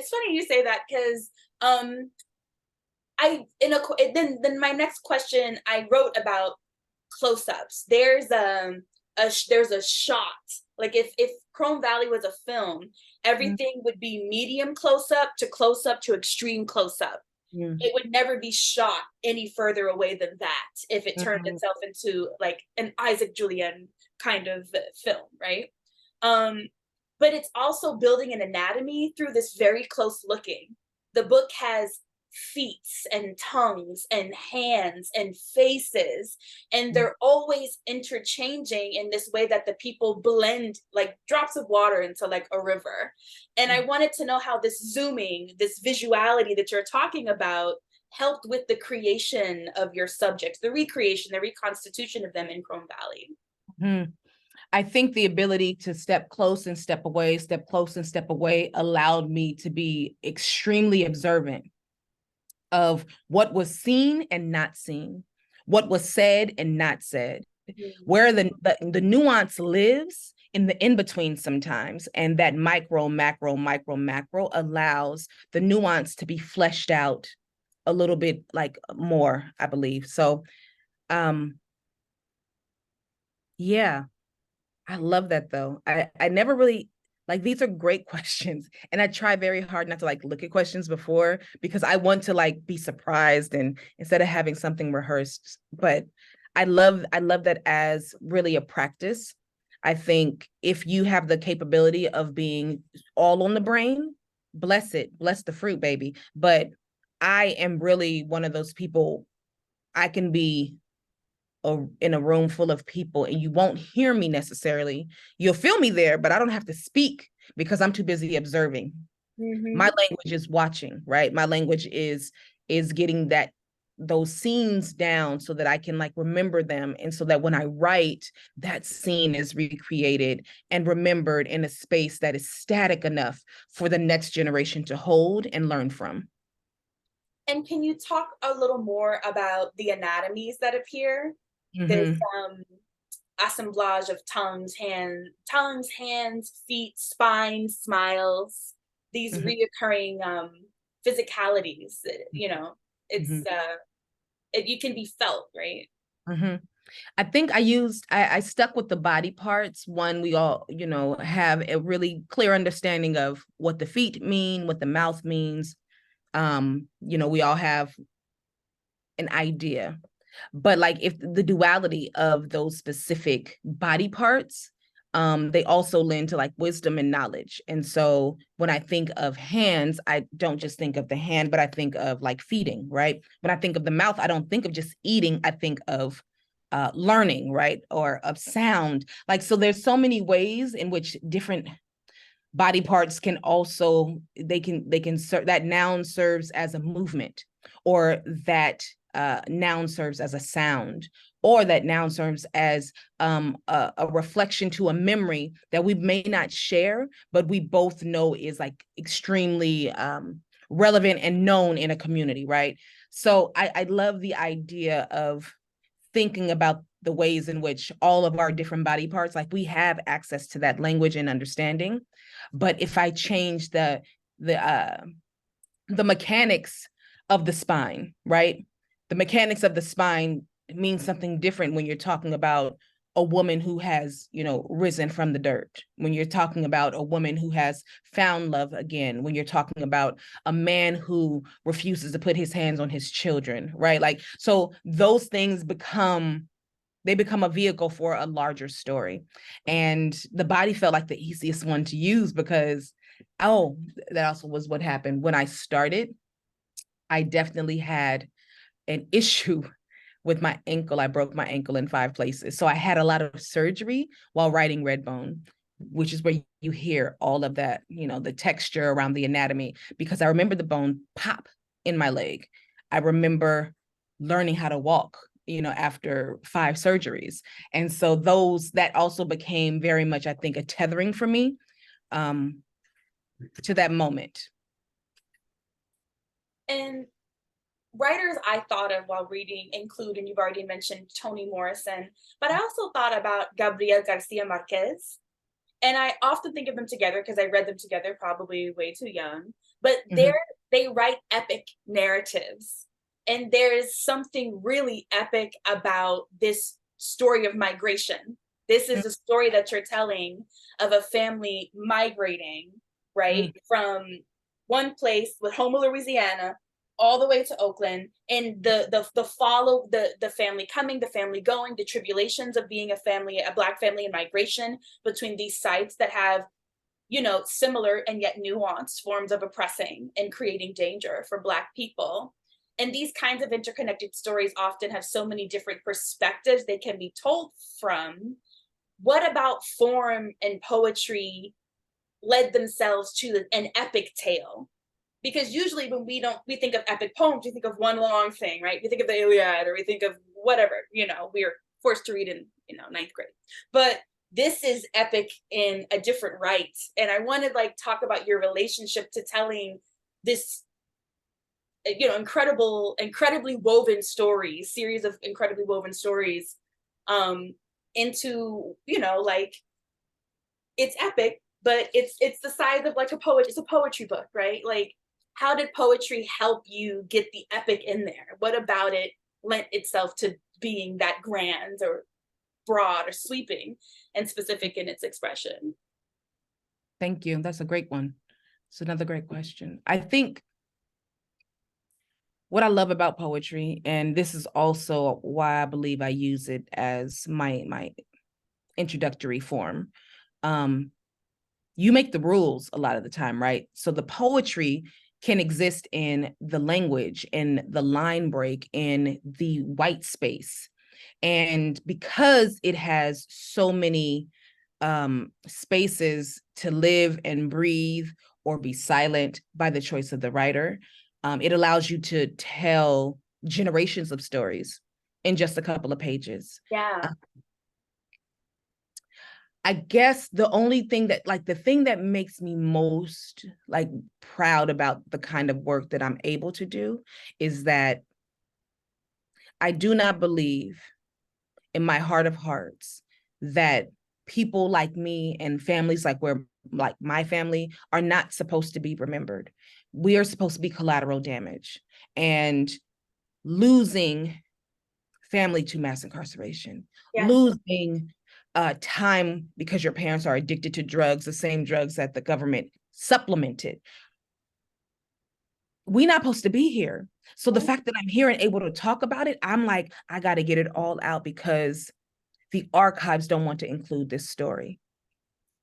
funny you say that, because then my next question, I wrote about close-ups. There's a shot, like if Chrome Valley was a film, everything would be medium close-up to extreme close-up. It would never be shot any further away than that if it turned itself into like an Isaac Julian kind of film, right? But it's also building an anatomy through this very close looking. The book has feet and tongues and hands and faces, and they're always interchanging in this way that the people blend like drops of water into like a river. And I wanted to know how this zooming, this visuality that you're talking about, helped with the creation of your subjects, the recreation, the reconstitution of them in Chrome Valley. I think the ability to step close and step away, step close and step away, allowed me to be extremely observant of what was seen and not seen, what was said and not said, where the nuance lives in the in-between sometimes. And that micro, macro allows the nuance to be fleshed out a little bit like more, I believe. So, yeah, I love that though. I never really, like, these are great questions. And I try very hard not to like look at questions before, because I want to like be surprised and instead of having something rehearsed. But I love that as really a practice. I think if you have the capability of being all on the brain, bless it, bless the fruit, baby. But I am really one of those people. I can be in a room full of people and you won't hear me necessarily. You'll feel me there, but I don't have to speak because I'm too busy observing. My language is watching, right? My language is getting those scenes down so that I can like remember them. And so that when I write, that scene is recreated and remembered in a space that is static enough for the next generation to hold and learn from. And can you talk a little more about the anatomies that appear? There's assemblage of tongues, hands, feet, spine, smiles, these reoccurring physicalities, it's you can be felt, right? I think I stuck with the body parts. One, we all, have a really clear understanding of what the feet mean, what the mouth means. We all have an idea. But like if the duality of those specific body parts, they also lend to like wisdom and knowledge. And so when I think of hands, I don't just think of the hand, but I think of like feeding, right? When I think of the mouth, I don't think of just eating. I think of learning, right? Or of sound. Like, so there's so many ways in which different body parts can also, they can serve, that noun serves as a movement, or that noun serves as a sound, or that noun serves as a reflection to a memory that we may not share, but we both know is like extremely relevant and known in a community, right? So I love the idea of thinking about the ways in which all of our different body parts, like we have access to that language and understanding. But if I change the mechanics of the spine, right? The mechanics of the spine means something different when you're talking about a woman who has, risen from the dirt, when you're talking about a woman who has found love again, when you're talking about a man who refuses to put his hands on his children, right? Like, so those things become a vehicle for a larger story. And the body felt like the easiest one to use because, that also was what happened. When I started, I definitely had an issue with my ankle. I broke my ankle in 5 places. So I had a lot of surgery while writing Redbone, which is where you hear all of that, the texture around the anatomy, because I remember the bone pop in my leg. I remember learning how to walk, after 5 surgeries. And so that also became very much, I think, a tethering for me to that moment. And writers I thought of while reading include, and you've already mentioned Toni Morrison, but I also thought about Gabriel Garcia Marquez. And I often think of them together because I read them together, probably way too young. But they write epic narratives. And there's something really epic about this story of migration. This is a story that you're telling of a family migrating, right, from one place with Houma, Louisiana, all the way to Oakland, and the follow the family coming, the family going, the tribulations of being a Black family in migration between these sites that have, similar and yet nuanced forms of oppressing and creating danger for Black people. And these kinds of interconnected stories often have so many different perspectives they can be told from. What about form and poetry led themselves to an epic tale? Because usually when we think of epic poems, we think of one long thing, right? We think of the Iliad, or we think of whatever, we're forced to read in, 9th grade. But this is epic in a different right. And I want to talk about your relationship to telling this, incredibly woven stories, series of incredibly woven stories, into, it's epic, but it's the size of it's a poetry book, right? How did poetry help you get the epic in there? What about it lent itself to being that grand or broad or sweeping and specific in its expression? Thank you. That's a great one. It's another great question. I think what I love about poetry, and this is also why I believe I use it as my introductory form, you make the rules a lot of the time, right? So the poetry can exist in the language, in the line break, in the white space. And because it has so many spaces to live and breathe or be silent by the choice of the writer, it allows you to tell generations of stories in just a couple of pages. Yeah. I guess the only thing that the thing that makes me most proud about the kind of work that I'm able to do is that I do not believe in my heart of hearts that people like me and families like my family are not supposed to be remembered. We are supposed to be collateral damage, and losing family to mass incarceration, losing time because your parents are addicted to drugs, the same drugs that the government supplemented. We're not supposed to be here. So the fact that I'm here and able to talk about it, I'm like, I got to get it all out because the archives don't want to include this story,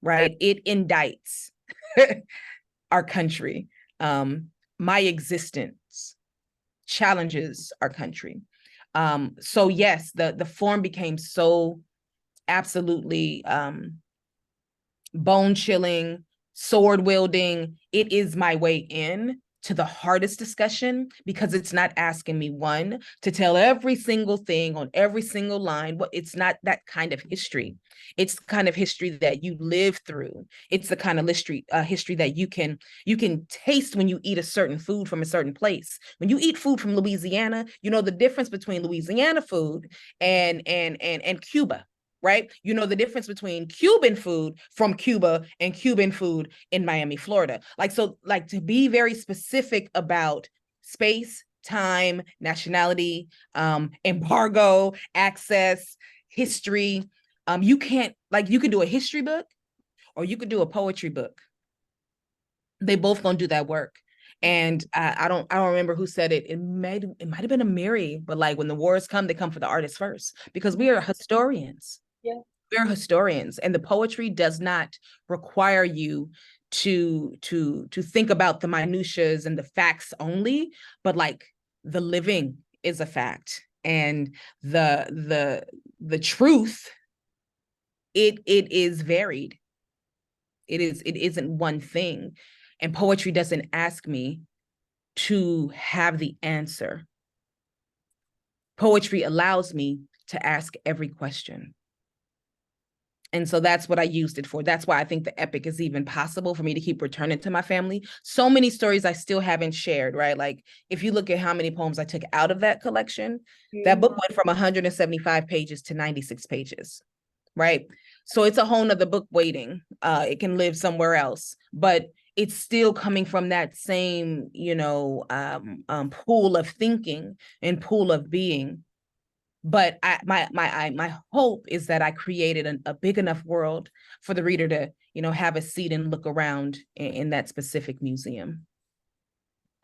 right? It indicts our country. My existence challenges our country. So yes, the form became so absolutely bone chilling, sword wielding. It is my way in to the hardest discussion, because it's not asking me, one, to tell every single thing on every single line. It's not that kind of history. It's the kind of history that you live through. It's the kind of history that you can taste when you eat a certain food from a certain place. When you eat food from Louisiana, you know the difference between Louisiana food and Cuba, right? You know the difference between Cuban food from Cuba and Cuban food in Miami, Florida. Like to be very specific about space, time, nationality, embargo, access, history. You can't, like, you could do a history book or you could do a poetry book. They both don't do that work. And I don't remember who said it. It might have been a Mary, but like when the wars come, they come for the artists first, because we are historians. Yeah. We're historians, and the poetry does not require you to think about the minutiae and the facts only, but like the living is a fact, and the truth, it is varied. It isn't one thing. And poetry doesn't ask me to have the answer. Poetry allows me to ask every question. And so that's what I used it for. That's why I think the epic is even possible for me to keep returning to my family. So many stories I still haven't shared, right? Like if you look at how many poems I took out of that collection, that book went from 175 pages to 96 pages, right? So it's a whole nother book waiting. It can live somewhere else, but it's still coming from that same, pool of thinking and pool of being. But my hope is that I created a big enough world for the reader to, have a seat and look around in that specific museum.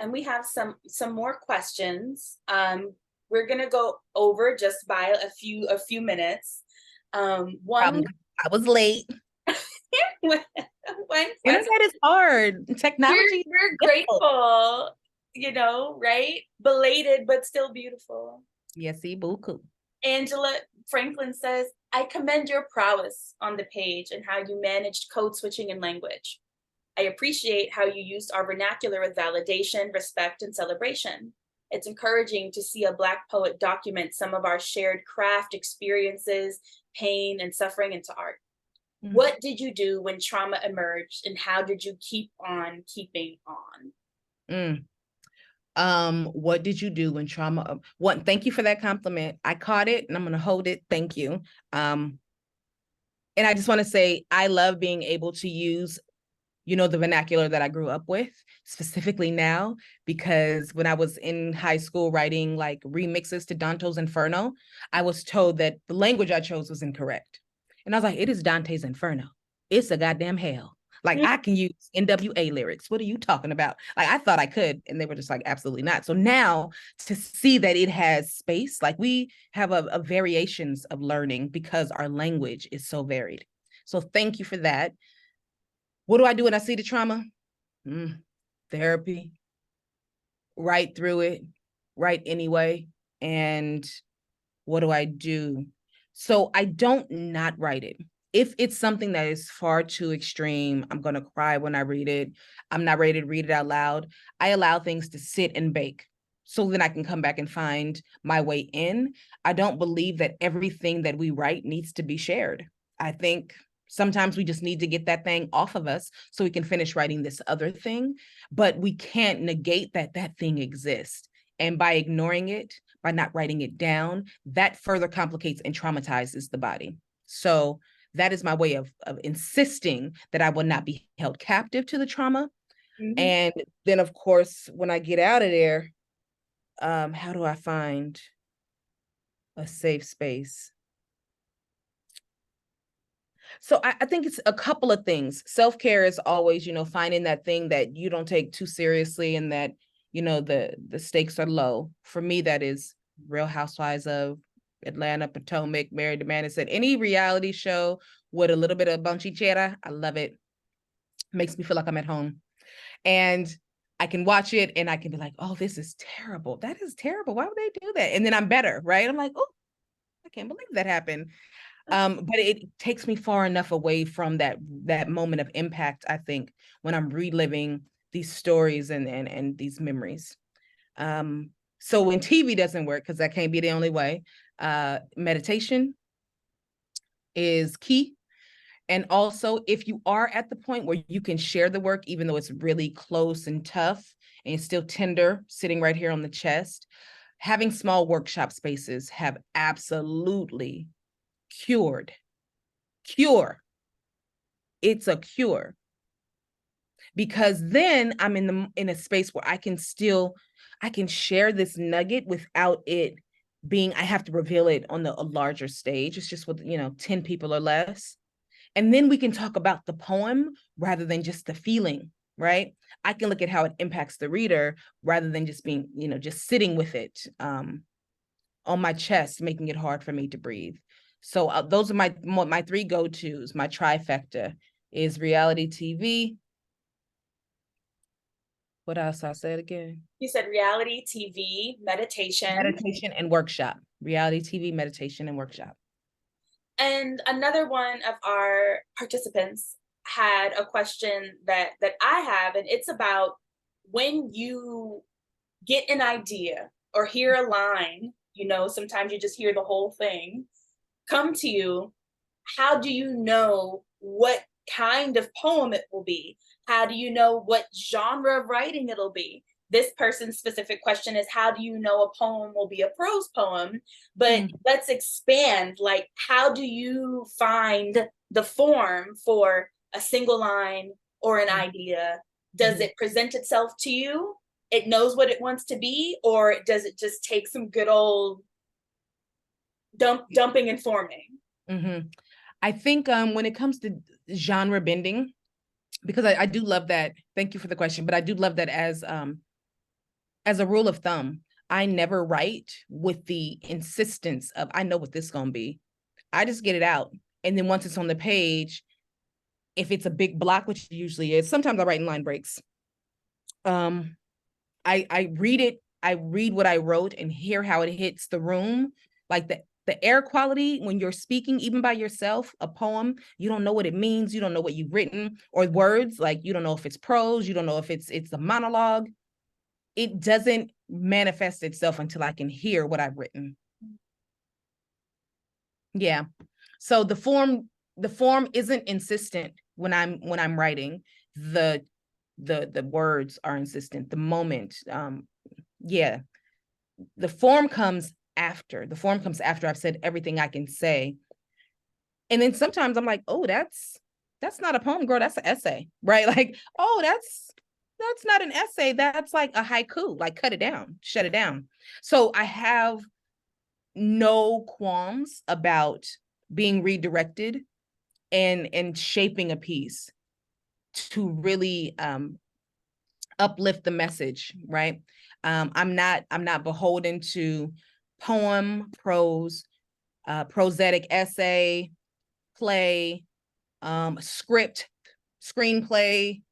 And we have some more questions. We're gonna go over just by a few minutes. One, I was late. when Internet is hard. Technology. we're grateful, right? Belated but still beautiful. Yes, beaucoup. Angela Franklin says, I commend your prowess on the page and how you managed code switching in language. I appreciate how you used our vernacular with validation, respect, and celebration. It's encouraging to see a Black poet document some of our shared craft experiences, pain, and suffering into art. Mm-hmm. What did you do when trauma emerged, and how did you keep on keeping on? What did you do when trauma? One, thank you for that compliment. I caught it and I'm going to hold it. Thank you. And I just want to say, I love being able to use, the vernacular that I grew up with, specifically now, because when I was in high school writing like remixes to Dante's Inferno, I was told that the language I chose was incorrect. And I was like, it is Dante's Inferno. It's a goddamn hell. Like, I can use NWA lyrics. What are you talking about? Like, I thought I could, and they were just like, absolutely not. So now to see that it has space, like we have a variations of learning because our language is so varied. So thank you for that. What do I do when I see the trauma? Therapy. Write through it, write anyway. And what do I do? So I don't not write it. If it's something that is far too extreme, I'm going to cry when I read it. I'm not ready to read it out loud. I allow things to sit and bake so then I can come back and find my way in. I don't believe that everything that we write needs to be shared. I think sometimes we just need to get that thing off of us so we can finish writing this other thing, but we can't negate that that thing exists. And by ignoring it, by not writing it down, that further complicates and traumatizes the body. So that is my way of insisting that I will not be held captive to the trauma. Mm-hmm. And then, of course, when I get out of there, how do I find a safe space? So I think it's a couple of things. Self-care is always, finding that thing that you don't take too seriously and that, the stakes are low. For me, that is Real Housewives of Atlanta, Potomac, Married to Madison. Any reality show with a little bit of bonchicera, I love it. Makes me feel like I'm at home. And I can watch it and I can be like, oh, this is terrible. That is terrible. Why would they do that? And then I'm better, right? I'm like, oh, I can't believe that happened. But it takes me far enough away from that moment of impact, I think, when I'm reliving these stories and these memories. So when TV doesn't work, because that can't be the only way, meditation is key. And also, if you are at the point where you can share the work, even though it's really close and tough and it's still tender, sitting right here on the chest, having small workshop spaces have absolutely cure. It's a cure. Because then I'm in a space where I can share this nugget without it being, I have to reveal it on a larger stage. It's just with, 10 people or less. And then we can talk about the poem rather than just the feeling, right? I can look at how it impacts the reader rather than just being, just sitting with it on my chest, making it hard for me to breathe. So those are my three go-tos. My trifecta is reality TV. What else? I said again. You said reality TV, meditation. Meditation and workshop. Reality TV, meditation, and workshop. And another one of our participants had a question that I have, and it's about when you get an idea or hear a line, sometimes you just hear the whole thing come to you. How do you know what kind of poem it will be? How do you know what genre of writing it'll be? This person's specific question is, how do you know a poem will be a prose poem? But let's expand, like, how do you find the form for a single line or an idea? Does it present itself to you? It knows what it wants to be, or does it just take some good old dumping and forming? I think when it comes to genre bending, because I do love that. Thank you for the question, but I do love that as a rule of thumb. I never write with the insistence of, I know what this is going to be. I just get it out. And then once it's on the page, if it's a big block, which it usually is, sometimes I write in line breaks. I read it. I read what I wrote and hear how it hits the room. Like the air quality when you're speaking, even by yourself, a poem, you don't know what it means. You don't know what you've written, or words, like you don't know if it's prose. You don't know if it's a monologue. It doesn't manifest itself until I can hear what I've written. Yeah. So the form isn't insistent when I'm writing. The words are insistent. The moment, yeah. The form comes after. The form comes after I've said everything I can say. And then sometimes I'm like, oh, that's not a poem, girl. That's an essay, right? Like, oh, that's not an essay. That's like a haiku. Like, cut it down, shut it down. So I have no qualms about being redirected and shaping a piece to really uplift the message, right? I'm not beholden to poem, prose, prosaic essay, play, script, screenplay,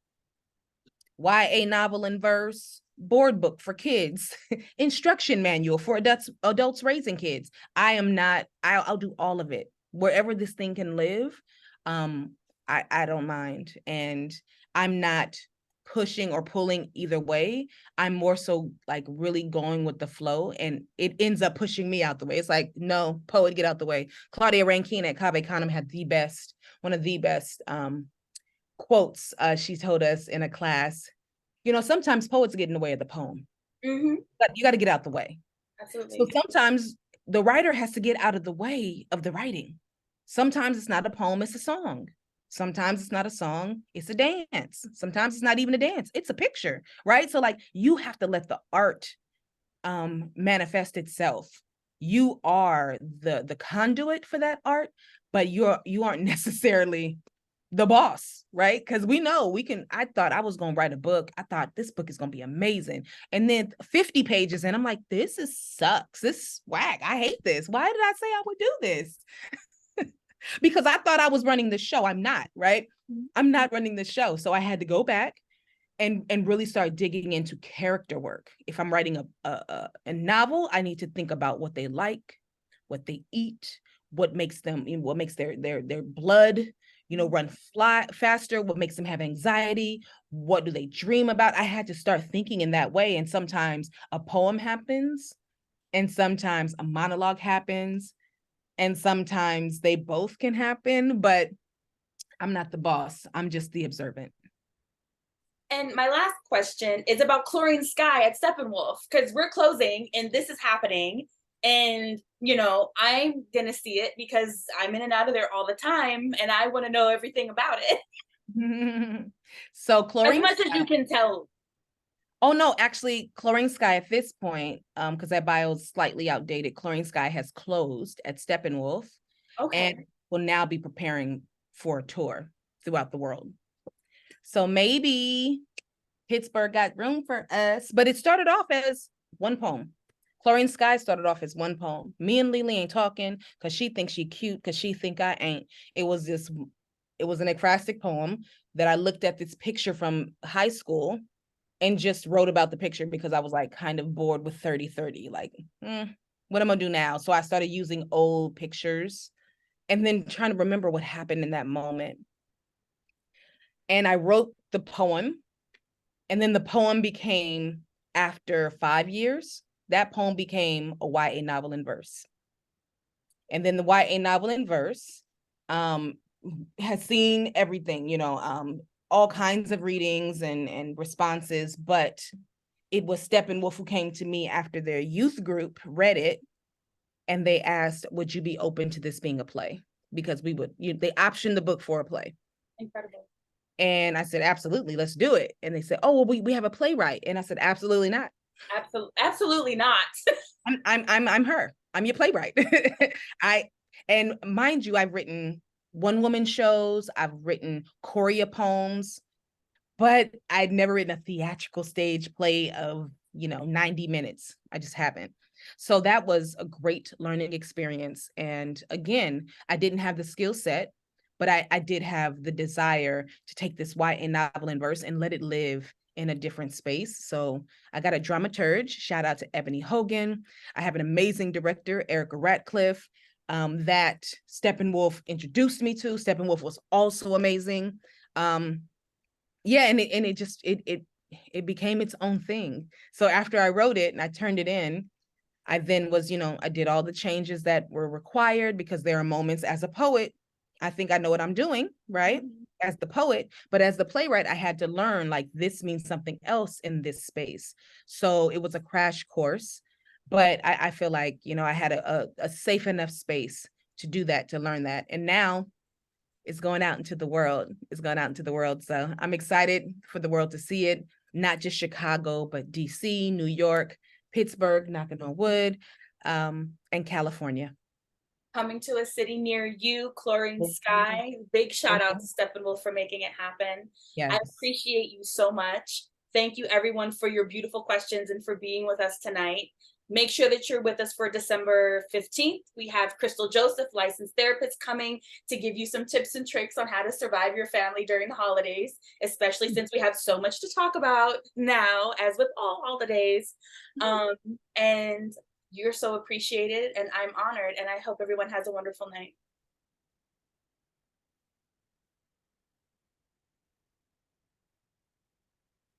YA novel in verse, board book for kids, instruction manual for adults raising kids. I'll do all of it. Wherever this thing can live, I don't mind. And I'm not pushing or pulling either way. I'm more so like really going with the flow, and it ends up pushing me out the way. It's like, no, poet, get out the way. Claudia Rankine at Cave Canem had one of the best quotes she told us in a class. Sometimes poets get in the way of the poem, but you got to get out the way. Absolutely. So sometimes the writer has to get out of the way of the writing. Sometimes it's not a poem, it's a song. Sometimes it's not a song, it's a dance. Sometimes it's not even a dance, it's a picture, right? So like, you have to let the art manifest itself. You are the conduit for that art, but you aren't necessarily the boss, right? Because I thought I was going to write a book. I thought this book is going to be amazing. And then 50 pages and I'm like, this sucks. This is whack. I hate this. Why did I say I would do this? Because I thought I was running the show. I'm not, right? I'm not running the show. So I had to go back and really start digging into character work. If I'm writing a novel, I need to think about what they like, what they eat, what makes their blood run fly faster? What makes them have anxiety? What do they dream about? I had to start thinking in that way. And sometimes a poem happens, and sometimes a monologue happens, and sometimes they both can happen, but I'm not the boss. I'm just the observant. And my last question is about Chlorine Sky at Steppenwolf, because we're closing and this is happening. And, I'm going to see it because I'm in and out of there all the time and I want to know everything about it. So As Chlorine much as Sky. you can tell. Oh no, actually, Chlorine Sky at this point, because that bio is slightly outdated, Chlorine Sky has closed at Steppenwolf Okay. and will now be preparing for a tour throughout the world. So maybe Pittsburgh got room for us, but it started off as one poem. Chlorine Sky started off as one poem. Me and Lily ain't talking because she thinks she cute because she think I ain't. It was an ekphrastic poem that I looked at this picture from high school and just wrote about the picture because I was like kind of bored with 30-30. Like, what am I gonna do now? So I started using old pictures and then trying to remember what happened in that moment. And I wrote the poem, and then the poem became, after 5 years, that poem became a YA novel in verse. And then the YA novel in verse has seen everything, all kinds of readings and responses, but it was Steppenwolf who came to me after their youth group read it, and they asked, would you be open to this being a play? Because they optioned the book for a play. Incredible. And I said, absolutely, let's do it. And they said, oh, well, we have a playwright. And I said, absolutely not. Absolutely not. I'm her. I'm your playwright. And mind you, I've written one-woman shows, I've written choreo poems, but I'd never written a theatrical stage play of 90 minutes. I just haven't. So that was a great learning experience. And again, I didn't have the skill set, but I did have the desire to take this YA novel in verse and let it live in a different space. So I got a dramaturge, shout out to Ebony Hogan. I have an amazing director, Erica Ratcliffe, that Steppenwolf introduced me to. Steppenwolf was also amazing. Yeah, and it became its own thing. So after I wrote it and I turned it in, I then was, I did all the changes that were required, because there are moments as a poet, I think I know what I'm doing, right? As the poet, but as the playwright, I had to learn, like, this means something else in this space. So it was a crash course, but I feel like, I had a safe enough space to do that, to learn that. And now it's going out into the world. It's going out into the world. So I'm excited for the world to see it, not just Chicago, but DC, New York, Pittsburgh, knocking on wood, and California. Coming to a city near you, Chlorine Sky. Big shout out to Steppenwolf for making it happen. Yes. I appreciate you so much. Thank you everyone for your beautiful questions and for being with us tonight. Make sure that you're with us for December 15th. We have Crystal Joseph, licensed therapist, coming to give you some tips and tricks on how to survive your family during the holidays, especially since we have so much to talk about now, as with all holidays. And you're so appreciated, and I'm honored, and I hope everyone has a wonderful night.